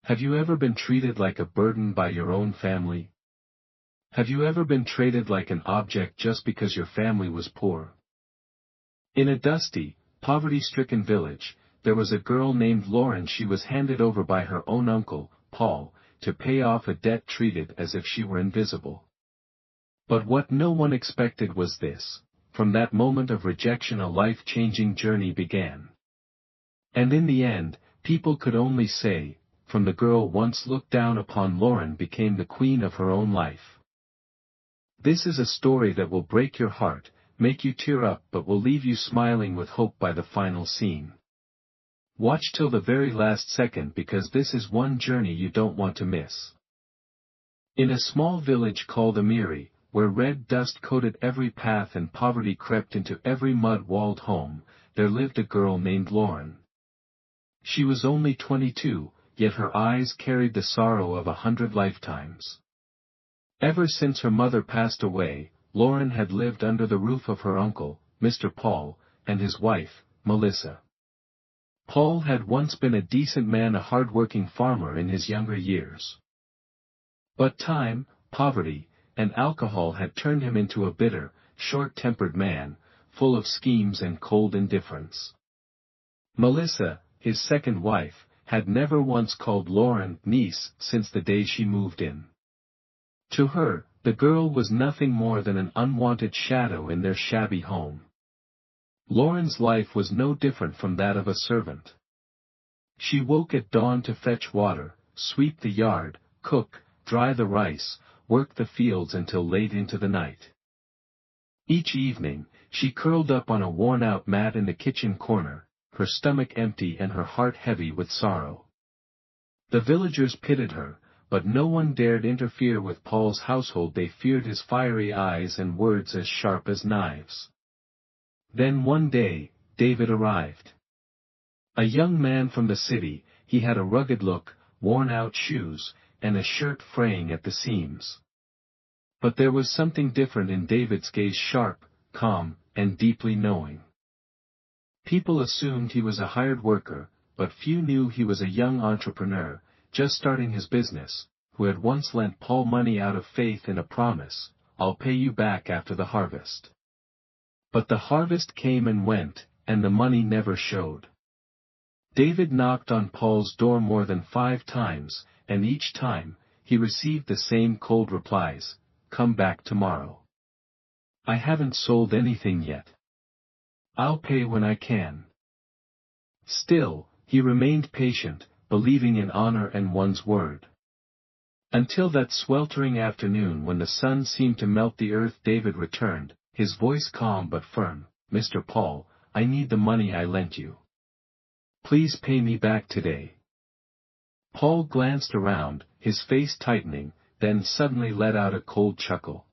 Have you ever been treated like a burden by your own family? Have you ever been treated like an object just because your family was poor? In a dusty, poverty-stricken village, there was a girl named Lauren. She was handed over by her own uncle, Paul, to pay off a debt, treated as if she were invisible. But what no one expected was this: from that moment of rejection a life-changing journey began. And in the end, people could only say, from the girl once looked down upon, Lauren became the queen of her own life. This is a story that will break your heart, make you tear up, but will leave you smiling with hope by the final scene. Watch till the very last second, because this is one journey you don't want to miss. In a small village called Amiri, where red dust coated every path and poverty crept into every mud-walled home, there lived a girl named Lauren. She was only 22, yet her eyes carried the sorrow of 100 lifetimes. Ever since her mother passed away, Lauren had lived under the roof of her uncle, Mr. Paul, and his wife, Melissa. Paul had once been a decent man, a hard-working farmer in his younger years. But time, poverty, and alcohol had turned him into a bitter, short-tempered man, full of schemes and cold indifference. Melissa, his second wife, had never once called Lauren niece since the day she moved in. To her, the girl was nothing more than an unwanted shadow in their shabby home. Lauren's life was no different from that of a servant. She woke at dawn to fetch water, sweep the yard, cook, dry the rice, work the fields until late into the night. Each evening, she curled up on a worn-out mat in the kitchen corner, her stomach empty and her heart heavy with sorrow. The villagers pitied her, but no one dared interfere with Paul's household. They feared his fiery eyes and words as sharp as knives. Then one day, David arrived. A young man from the city, he had a rugged look, worn-out shoes, and a shirt fraying at the seams. But there was something different in David's gaze, sharp, calm, and deeply knowing. People assumed he was a hired worker, but few knew he was a young entrepreneur, just starting his business, who had once lent Paul money out of faith in a promise, "I'll pay you back after the harvest." But the harvest came and went, and the money never showed. David knocked on Paul's door more than 5 times, and each time, he received the same cold replies: "Come back tomorrow. I haven't sold anything yet. I'll pay when I can." Still, he remained patient, believing in honor and one's word. Until that sweltering afternoon when the sun seemed to melt the earth, David returned, his voice calm but firm. "Mr. Paul, I need the money I lent you. Please pay me back today." Paul glanced around, his face tightening, then suddenly let out a cold chuckle.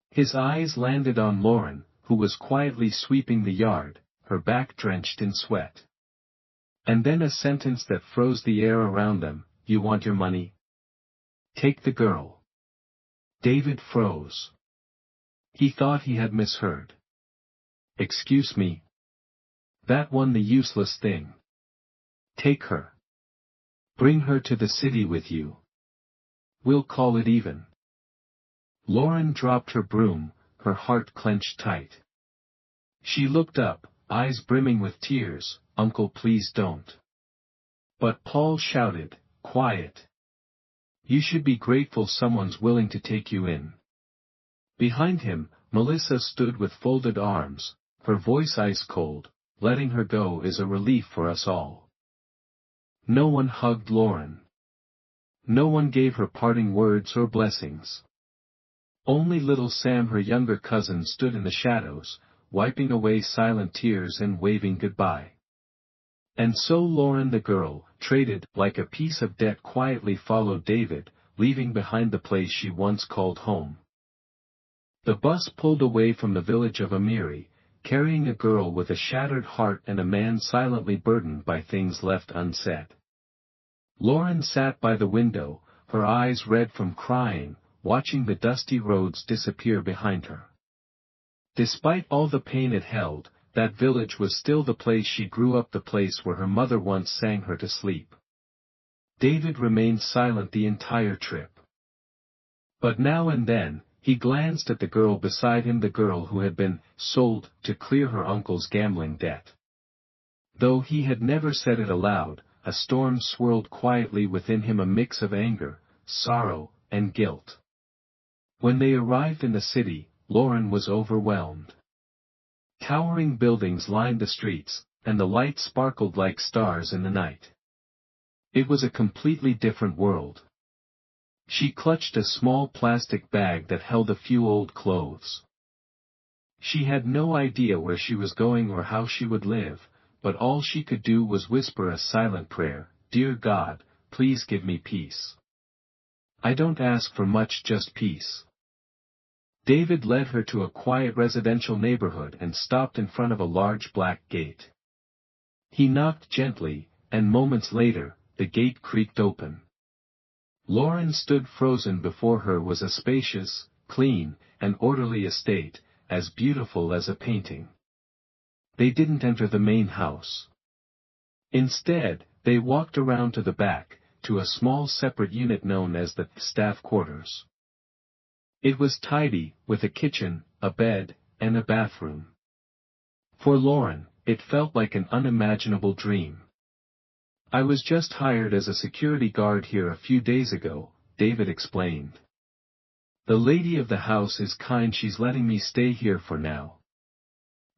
His eyes landed on Lauren, who was quietly sweeping the yard, her back drenched in sweat. And then a sentence that froze the air around them: "You want your money? Take the girl." David froze. He thought he had misheard. "Excuse me. That one, the useless thing. Take her. Bring her to the city with you. We'll call it even." Lauren dropped her broom, her heart clenched tight. She looked up, eyes brimming with tears. "Uncle, please don't." But Paul shouted, "Quiet. You should be grateful someone's willing to take you in." Behind him, Melissa stood with folded arms, her voice ice cold. "Letting her go is a relief for us all." No one hugged Lauren. No one gave her parting words or blessings. Only little Sam, her younger cousin, stood in the shadows, wiping away silent tears and waving goodbye. And so Lauren, the girl, traded, like a piece of debt, quietly followed David, leaving behind the place she once called home. The bus pulled away from the village of Amiri, carrying a girl with a shattered heart and a man silently burdened by things left unsaid. Lauren sat by the window, her eyes red from crying, watching the dusty roads disappear behind her. Despite all the pain it held, that village was still the place she grew up, the place where her mother once sang her to sleep. David remained silent the entire trip. But now and then, he glanced at the girl beside him, the girl who had been sold to clear her uncle's gambling debt. Though he had never said it aloud, a storm swirled quietly within him, a mix of anger, sorrow, and guilt. When they arrived in the city, Lauren was overwhelmed. Towering buildings lined the streets, and the lights sparkled like stars in the night. It was a completely different world. She clutched a small plastic bag that held a few old clothes. She had no idea where she was going or how she would live, but all she could do was whisper a silent prayer, "Dear God, please give me peace. I don't ask for much, just peace." David led her to a quiet residential neighborhood and stopped in front of a large black gate. He knocked gently, and moments later, the gate creaked open. Lauren stood frozen. Before her was a spacious, clean, and orderly estate, as beautiful as a painting. They didn't enter the main house. Instead, they walked around to the back, to a small separate unit known as the staff quarters. It was tidy, with a kitchen, a bed, and a bathroom. For Lauren, it felt like an unimaginable dream. "I was just hired as a security guard here a few days ago," David explained. "The lady of the house is kind, she's letting me stay here for now."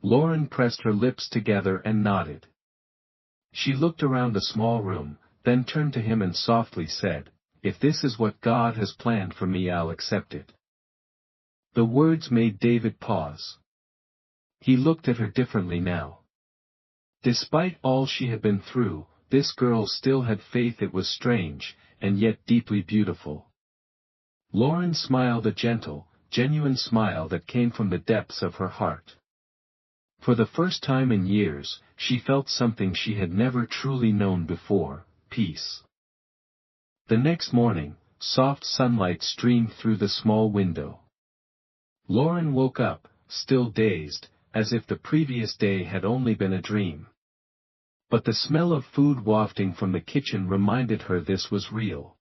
Lauren pressed her lips together and nodded. She looked around the small room, then turned to him and softly said, "If this is what God has planned for me, I'll accept it." The words made David pause. He looked at her differently now. Despite all she had been through, this girl still had faith. It was strange, and yet deeply beautiful. Lauren smiled, a gentle, genuine smile that came from the depths of her heart. For the first time in years, she felt something she had never truly known before: peace. The next morning, soft sunlight streamed through the small window. Lauren woke up, still dazed, as if the previous day had only been a dream. But the smell of food wafting from the kitchen reminded her this was real.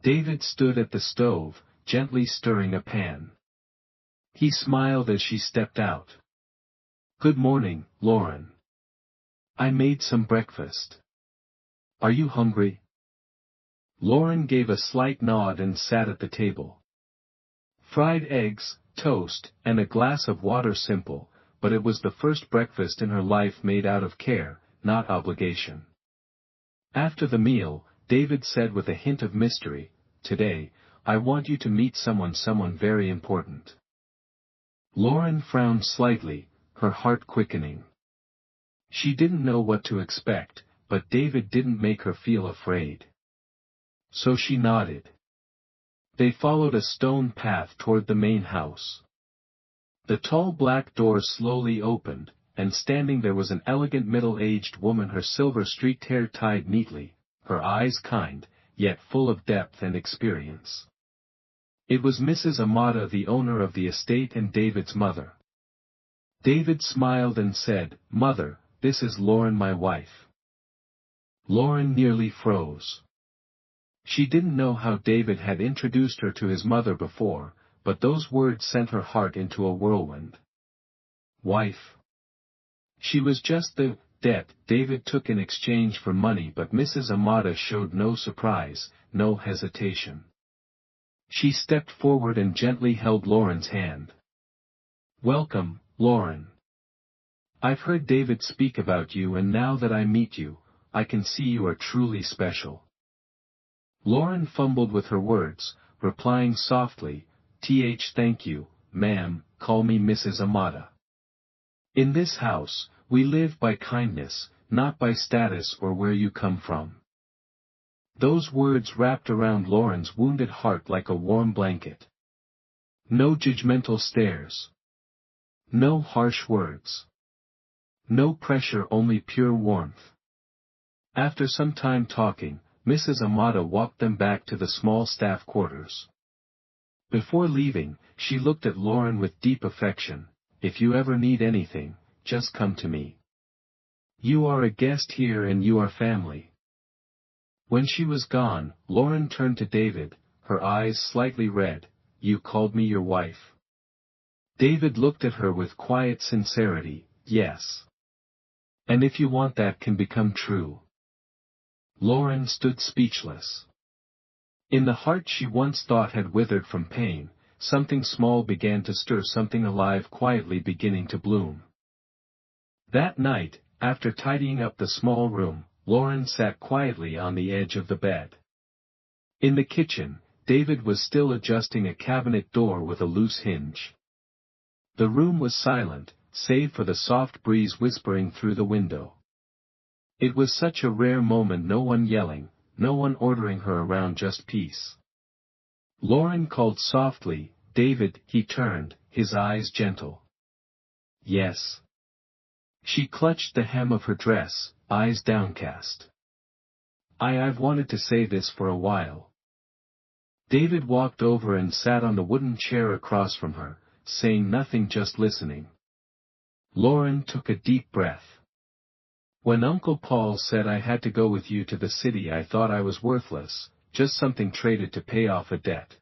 David stood at the stove, gently stirring a pan. He smiled as she stepped out. "Good morning, Lauren. I made some breakfast. Are you hungry?" Lauren gave a slight nod and sat at the table. Fried eggs, toast, and a glass of water, simple, but it was the first breakfast in her life made out of care, not obligation. After the meal, David said with a hint of mystery, "Today, I want you to meet someone very important." Lauren frowned slightly, her heart quickening. She didn't know what to expect, but David didn't make her feel afraid. So she nodded. They followed a stone path toward the main house. The tall black door slowly opened, and standing there was an elegant middle-aged woman, her silver-streaked hair tied neatly, her eyes kind, yet full of depth and experience. It was Mrs. Amata, the owner of the estate and David's mother. David smiled and said, "Mother, this is Lauren, my wife." Lauren nearly froze. She didn't know how David had introduced her to his mother before, but those words sent her heart into a whirlwind. Wife. She was just the debt David took in exchange for money, but Mrs. Amata showed no surprise, no hesitation. She stepped forward and gently held Lauren's hand. "Welcome, Lauren. I've heard David speak about you, and now that I meet you, I can see you are truly special." Lauren fumbled with her words, replying softly, Thank you, ma'am, call me Mrs. Amata. In this house, we live by kindness, not by status or where you come from." Those words wrapped around Lauren's wounded heart like a warm blanket. No judgmental stares. No harsh words. No pressure, only pure warmth. After some time talking, Mrs. Amata walked them back to the small staff quarters. Before leaving, she looked at Lauren with deep affection. "If you ever need anything, just come to me. You are a guest here and you are family." When she was gone, Lauren turned to David, her eyes slightly red. "You called me your wife?" David looked at her with quiet sincerity. "Yes. And if you want that can become true." Lauren stood speechless. In the heart she once thought had withered from pain, something small began to stir, something alive quietly beginning to bloom. That night, after tidying up the small room, Lauren sat quietly on the edge of the bed. In the kitchen, David was still adjusting a cabinet door with a loose hinge. The room was silent, save for the soft breeze whispering through the window. It was such a rare moment, no one yelling, no one ordering her around, just peace. Lauren called softly, "David," he turned, his eyes gentle. "Yes." She clutched the hem of her dress, eyes downcast. I've wanted to say this for a while." David walked over and sat on the wooden chair across from her, saying nothing, just listening. Lauren took a deep breath. "When Uncle Paul said I had to go with you to the city, I thought I was worthless, just something traded to pay off a debt."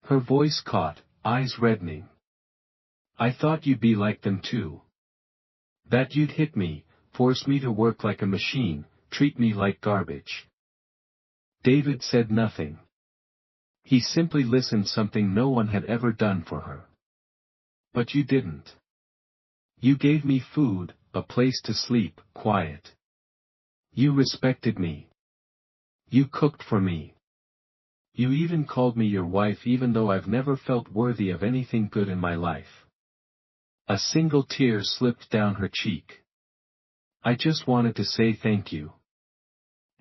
Her voice caught, eyes reddening. "I thought you'd be like them too. That you'd hit me, force me to work like a machine, treat me like garbage." David said nothing. He simply listened, something no one had ever done for her. "But you didn't. You gave me food, a place to sleep, quiet. You respected me. You cooked for me. You even called me your wife, even though I've never felt worthy of anything good in my life." A single tear slipped down her cheek. "I just wanted to say thank you.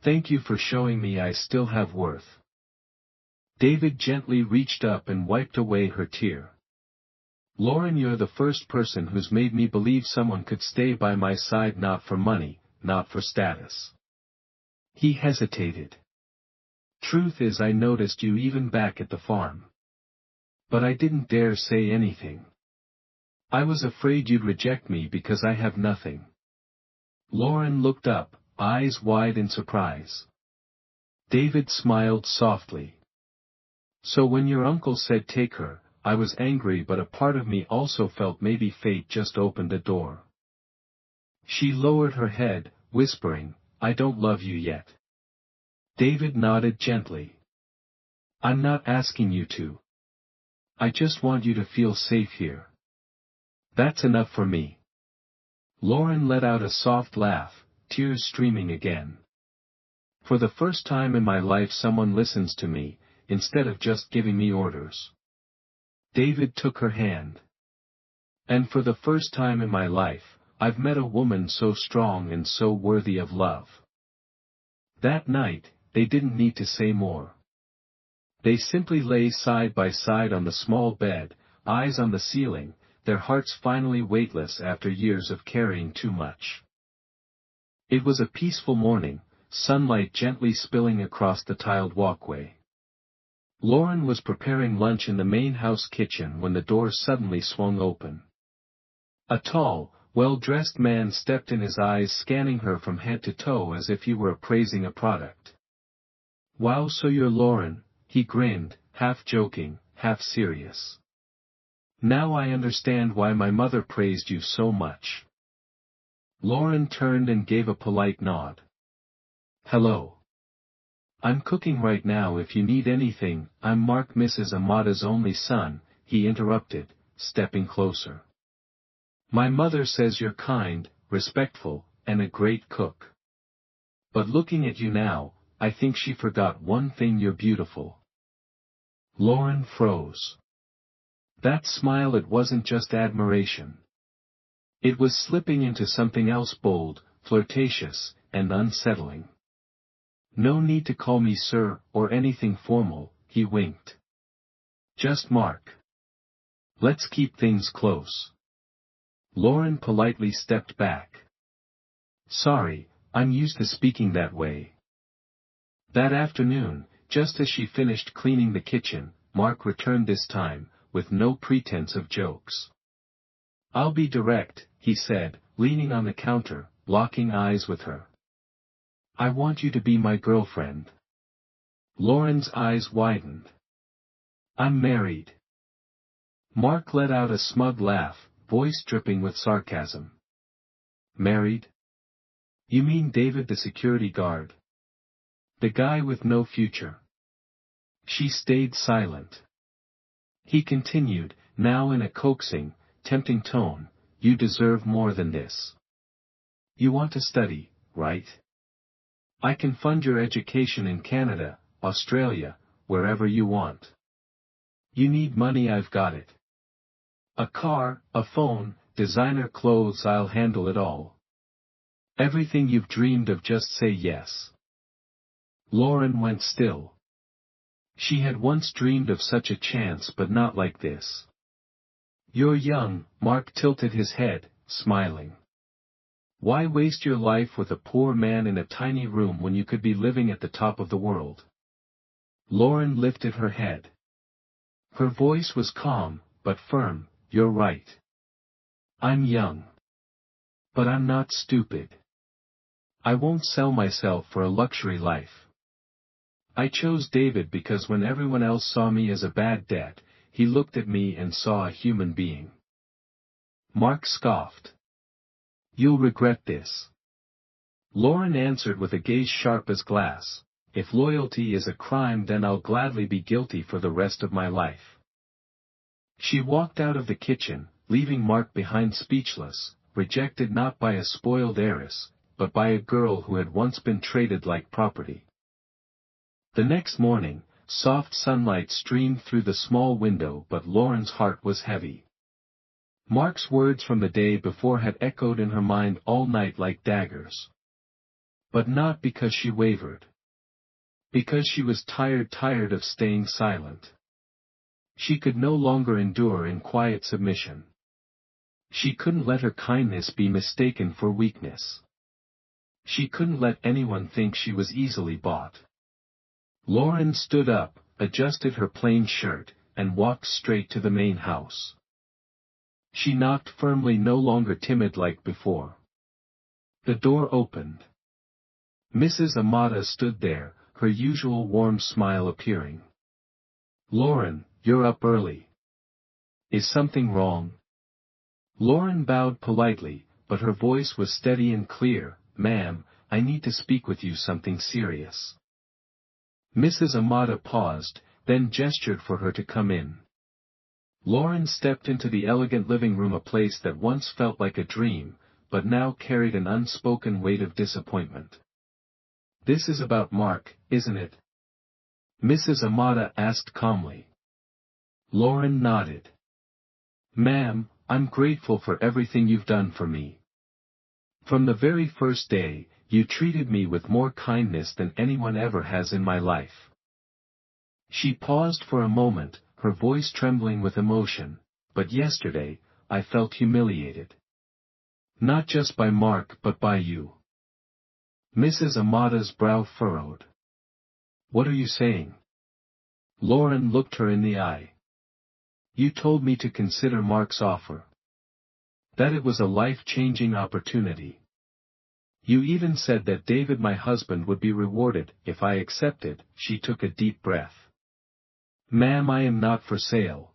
Thank you for showing me I still have worth." David gently reached up and wiped away her tear. "Lauren, you're the first person who's made me believe someone could stay by my side, not for money, not for status." He hesitated. "Truth is, I noticed you even back at the farm. But I didn't dare say anything. I was afraid you'd reject me because I have nothing." Lauren looked up, eyes wide in surprise. David smiled softly. "So when your uncle said take her, I was angry, but a part of me also felt maybe fate just opened a door." She lowered her head, whispering, "I don't love you yet." David nodded gently. "I'm not asking you to. I just want you to feel safe here. That's enough for me." Lauren let out a soft laugh, tears streaming again. "For the first time in my life someone listens to me, instead of just giving me orders." David took her hand. "And for the first time in my life, I've met a woman so strong and so worthy of love." That night, they didn't need to say more. They simply lay side by side on the small bed, eyes on the ceiling, their hearts finally weightless after years of carrying too much. It was a peaceful morning, sunlight gently spilling across the tiled walkway. Lauren was preparing lunch in the main house kitchen when the door suddenly swung open. A tall, well-dressed man stepped in, his eyes scanning her from head to toe as if he were appraising a product. "Wow, so you're Lauren," he grinned, half joking, half serious. "Now I understand why my mother praised you so much." Lauren turned and gave a polite nod. "Hello. I'm cooking right now if you need anything." "I'm Mark, Mrs. Amada's only son," he interrupted, stepping closer. "My mother says you're kind, respectful, and a great cook. But looking at you now, I think she forgot one thing: you're beautiful." Lauren froze. That smile, it wasn't just admiration. It was slipping into something else, bold, flirtatious, and unsettling. "No need to call me sir, or anything formal," he winked. "Just Mark. Let's keep things close." Lauren politely stepped back. "Sorry, I'm used to speaking that way." That afternoon, just as she finished cleaning the kitchen, Mark returned, this time, with no pretense of jokes. "I'll be direct," he said, leaning on the counter, locking eyes with her. I want you to be my girlfriend. Lauren's eyes widened. I'm married. Mark let out a smug laugh, voice dripping with sarcasm. Married? You mean David the security guard? The guy with no future? She stayed silent. He continued, now in a coaxing, tempting tone, you deserve more than this. You want to study, right? I can fund your education in Canada, Australia, wherever you want. You need money, I've got it. A car, a phone, designer clothes, I'll handle it all. Everything you've dreamed of, just say yes. Lauren went still. She had once dreamed of such a chance, but not like this. You're young, Mark tilted his head, smiling. Why waste your life with a poor man in a tiny room when you could be living at the top of the world? Lauren lifted her head. Her voice was calm, but firm. You're right. I'm young. But I'm not stupid. I won't sell myself for a luxury life. I chose David because when everyone else saw me as a bad debt, he looked at me and saw a human being. Mark scoffed. You'll regret this. Lauren answered with a gaze sharp as glass. If loyalty is a crime, then I'll gladly be guilty for the rest of my life. She walked out of the kitchen, leaving Mark behind speechless, rejected not by a spoiled heiress, but by a girl who had once been traded like property. The next morning, soft sunlight streamed through the small window, but Lauren's heart was heavy. Mark's words from the day before had echoed in her mind all night like daggers. But not because she wavered. Because she was tired of staying silent. She could no longer endure in quiet submission. She couldn't let her kindness be mistaken for weakness. She couldn't let anyone think she was easily bought. Lauren stood up, adjusted her plain shirt, and walked straight to the main house. She knocked firmly, no longer timid like before. The door opened. Mrs. Amata stood there, her usual warm smile appearing. Lauren, you're up early. Is something wrong? Lauren bowed politely, but her voice was steady and clear. Ma'am, I need to speak with you, something serious. Mrs. Amata paused, then gestured for her to come in. Lauren stepped into the elegant living room, a place that once felt like a dream, but now carried an unspoken weight of disappointment. This is about Mark, isn't it? Mrs. Amata asked calmly. Lauren nodded. Ma'am, I'm grateful for everything you've done for me. From the very first day, you treated me with more kindness than anyone ever has in my life. She paused for a moment, her voice trembling with emotion, but yesterday, I felt humiliated. Not just by Mark, but by you. Mrs. Amata's brow furrowed. What are you saying? Lauren looked her in the eye. You told me to consider Mark's offer. That it was a life-changing opportunity. You even said that David, my husband, would be rewarded if I accepted. She took a deep breath. Ma'am, I am not for sale.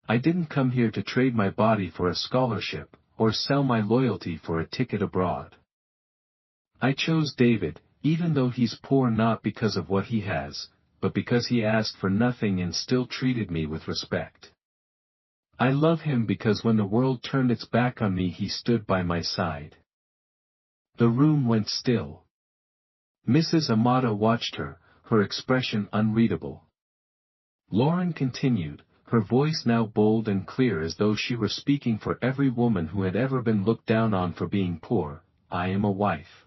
I didn't come here to trade my body for a scholarship, or sell my loyalty for a ticket abroad. I chose David, even though he's poor, not because of what he has, but because he asked for nothing and still treated me with respect. I love him because when the world turned its back on me, he stood by my side. The room went still. Mrs. Amata watched her, her expression unreadable. Lauren continued, her voice now bold and clear as though she were speaking for every woman who had ever been looked down on for being poor. I am a wife.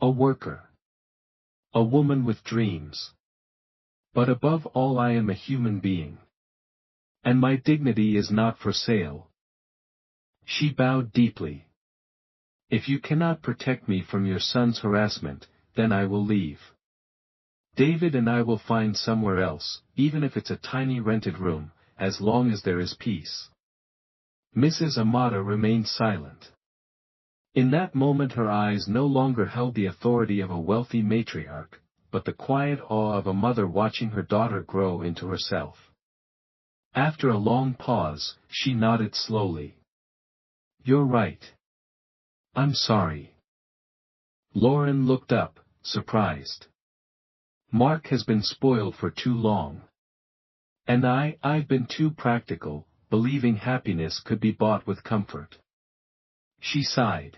A worker. A woman with dreams. But above all, I am a human being. And my dignity is not for sale. She bowed deeply. If you cannot protect me from your son's harassment, then I will leave. David and I will find somewhere else, even if it's a tiny rented room, as long as there is peace. Mrs. Amata remained silent. In that moment her eyes no longer held the authority of a wealthy matriarch, but the quiet awe of a mother watching her daughter grow into herself. After a long pause, she nodded slowly. "You're right. I'm sorry." Lauren looked up, surprised. "Mark has been spoiled for too long. And I've been too practical, believing happiness could be bought with comfort." She sighed.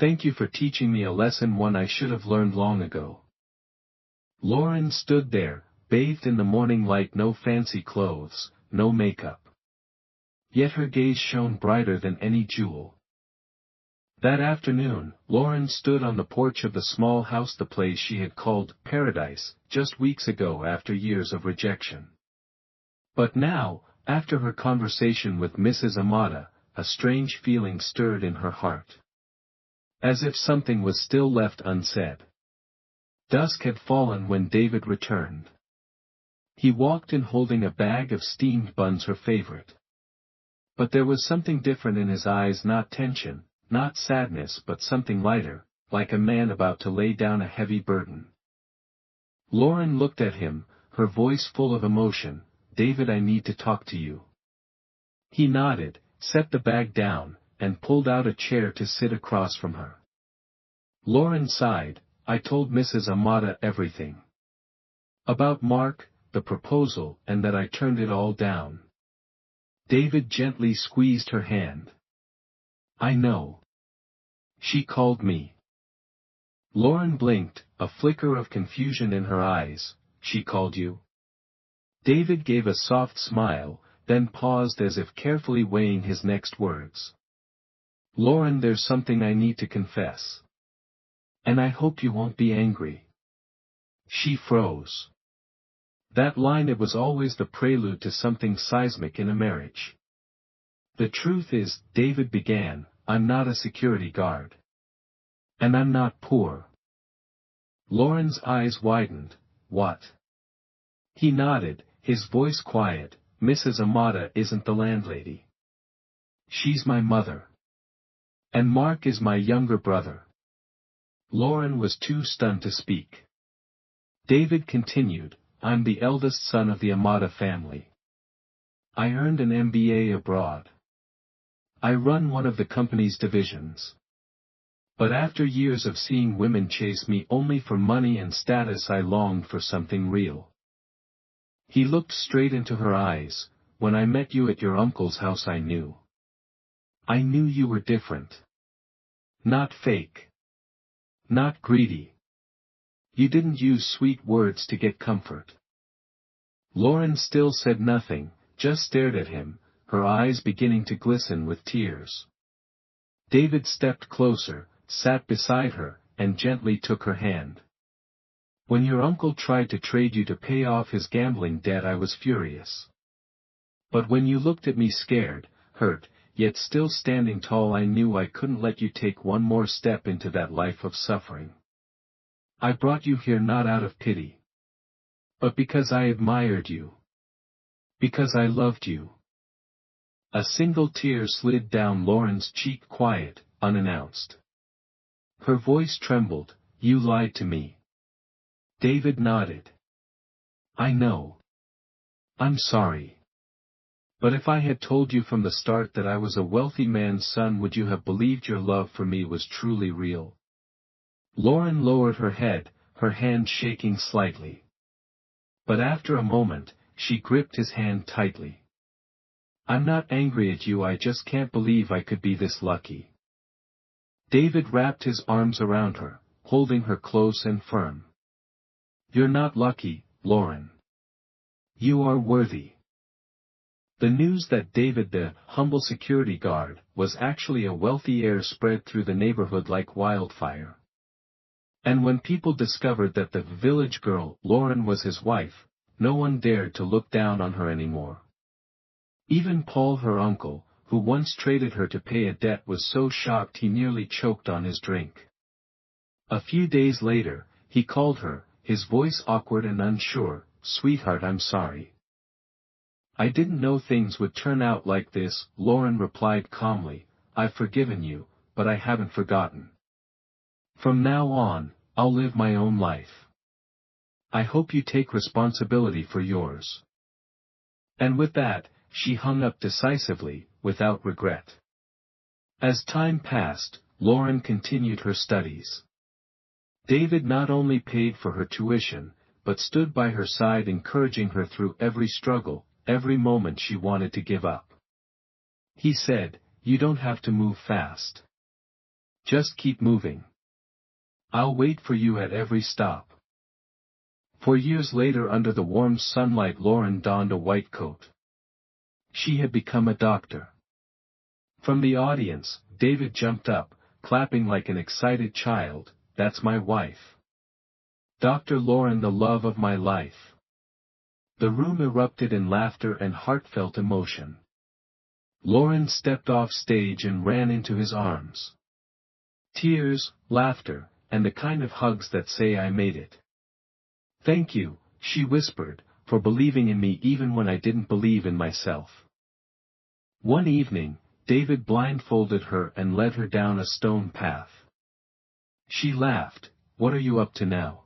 "Thank you for teaching me a lesson, one I should have learned long ago." Lauren stood there, bathed in the morning light, no fancy clothes, no makeup. Yet her gaze shone brighter than any jewel. That afternoon, Lauren stood on the porch of the small house, the place she had called paradise, just weeks ago after years of rejection. But now, after her conversation with Mrs. Amata, a strange feeling stirred in her heart. As if something was still left unsaid. Dusk had fallen when David returned. He walked in holding a bag of steamed buns, her favorite. But there was something different in his eyes, not tension, not sadness, but something lighter, like a man about to lay down a heavy burden. Lauren looked at him, her voice full of emotion. "David, I need to talk to you." He nodded, set the bag down, and pulled out a chair to sit across from her. Lauren sighed. "I told Mrs. Amata everything. About Mark, the proposal, and that I turned it all down." David gently squeezed her hand. "I know. She called me." Lauren blinked, a flicker of confusion in her eyes. "She called you?" David gave a soft smile, then paused as if carefully weighing his next words. "Lauren, there's something I need to confess. And I hope you won't be angry." She froze. That line, it was always the prelude to something seismic in a marriage. "The truth is," David began, "I'm not a security guard. And I'm not poor." Lauren's eyes widened. "What?" He nodded, his voice quiet. "Mrs. Amata isn't the landlady. She's my mother. And Mark is my younger brother." Lauren was too stunned to speak. David continued, "I'm the eldest son of the Amata family. I earned an MBA abroad. I run one of the company's divisions. But after years of seeing women chase me only for money and status, I longed for something real." He looked straight into her eyes. "When I met you at your uncle's house, I knew. I knew you were different. Not fake. Not greedy. You didn't use sweet words to get comfort." Lauren still said nothing, just stared at him, her eyes beginning to glisten with tears. David stepped closer, sat beside her, and gently took her hand. "When your uncle tried to trade you to pay off his gambling debt, I was furious. But when you looked at me scared, hurt, yet still standing tall, I knew I couldn't let you take one more step into that life of suffering. I brought you here not out of pity. But because I admired you. Because I loved you." A single tear slid down Lauren's cheek, quiet, unannounced. Her voice trembled. "You lied to me." David nodded. "I know. I'm sorry. But if I had told you from the start that I was a wealthy man's son, would you have believed your love for me was truly real?" Lauren lowered her head, her hand shaking slightly. But after a moment, she gripped his hand tightly. "I'm not angry at you, I just can't believe I could be this lucky." David wrapped his arms around her, holding her close and firm. "You're not lucky, Lauren. You are worthy." The news that David, the humble security guard, was actually a wealthy heir spread through the neighborhood like wildfire. And when people discovered that the village girl, Lauren, was his wife, no one dared to look down on her anymore. Even Paul, her uncle, who once traded her to pay a debt, was so shocked he nearly choked on his drink. A few days later, he called her, his voice awkward and unsure. "Sweetheart, I'm sorry. I didn't know things would turn out like this," Lauren replied calmly. "I've forgiven you, but I haven't forgotten. From now on, I'll live my own life. I hope you take responsibility for yours." And with that, she hung up decisively, without regret. As time passed, Lauren continued her studies. David not only paid for her tuition, but stood by her side encouraging her through every struggle, every moment she wanted to give up. He said, "You don't have to move fast. Just keep moving. I'll wait for you at every stop." 4 years later, under the warm sunlight, Lauren donned a white coat. She had become a doctor. From the audience, David jumped up, clapping like an excited child. "That's my wife. Dr. Lauren, the love of my life." The room erupted in laughter and heartfelt emotion. Lauren stepped off stage and ran into his arms. Tears, laughter, and the kind of hugs that say I made it. "Thank you," she whispered, "for believing in me even when I didn't believe in myself." One evening, David blindfolded her and led her down a stone path. She laughed. "What are you up to now?"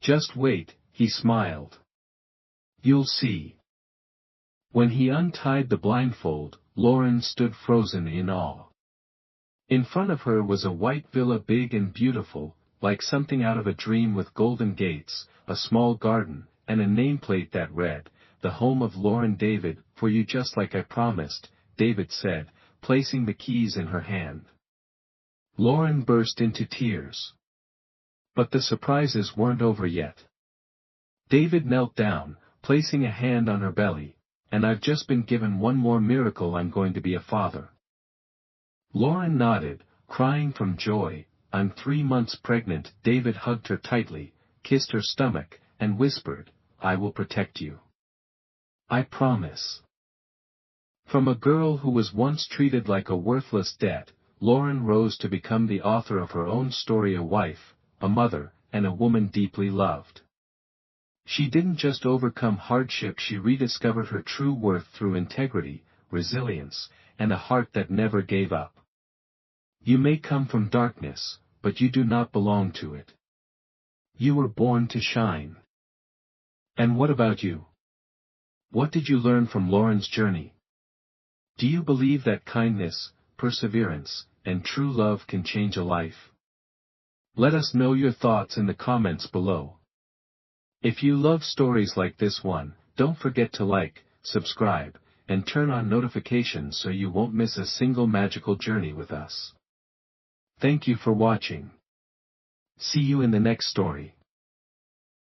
"Just wait," he smiled. "You'll see." When he untied the blindfold, Lauren stood frozen in awe. In front of her was a white villa, big and beautiful, like something out of a dream, with golden gates, a small garden, and a nameplate that read, "The home of Lauren David, for you, just like I promised," David said, placing the keys in her hand. Lauren burst into tears. But the surprises weren't over yet. David knelt down, placing a hand on her belly. "And I've just been given one more miracle. I'm going to be a father." Lauren nodded, crying from joy. "I'm 3 months pregnant." David hugged her tightly, kissed her stomach, and whispered, "I will protect you. I promise." From a girl who was once treated like a worthless debt, Lauren rose to become the author of her own story, a wife, a mother, and a woman deeply loved. She didn't just overcome hardship, she rediscovered her true worth through integrity, resilience, and a heart that never gave up. You may come from darkness, but you do not belong to it. You were born to shine. And what about you? What did you learn from Lauren's journey? Do you believe that kindness, perseverance, and true love can change a life? Let us know your thoughts in the comments below. If you love stories like this one, don't forget to like, subscribe, and turn on notifications so you won't miss a single magical journey with us. Thank you for watching. See you in the next story.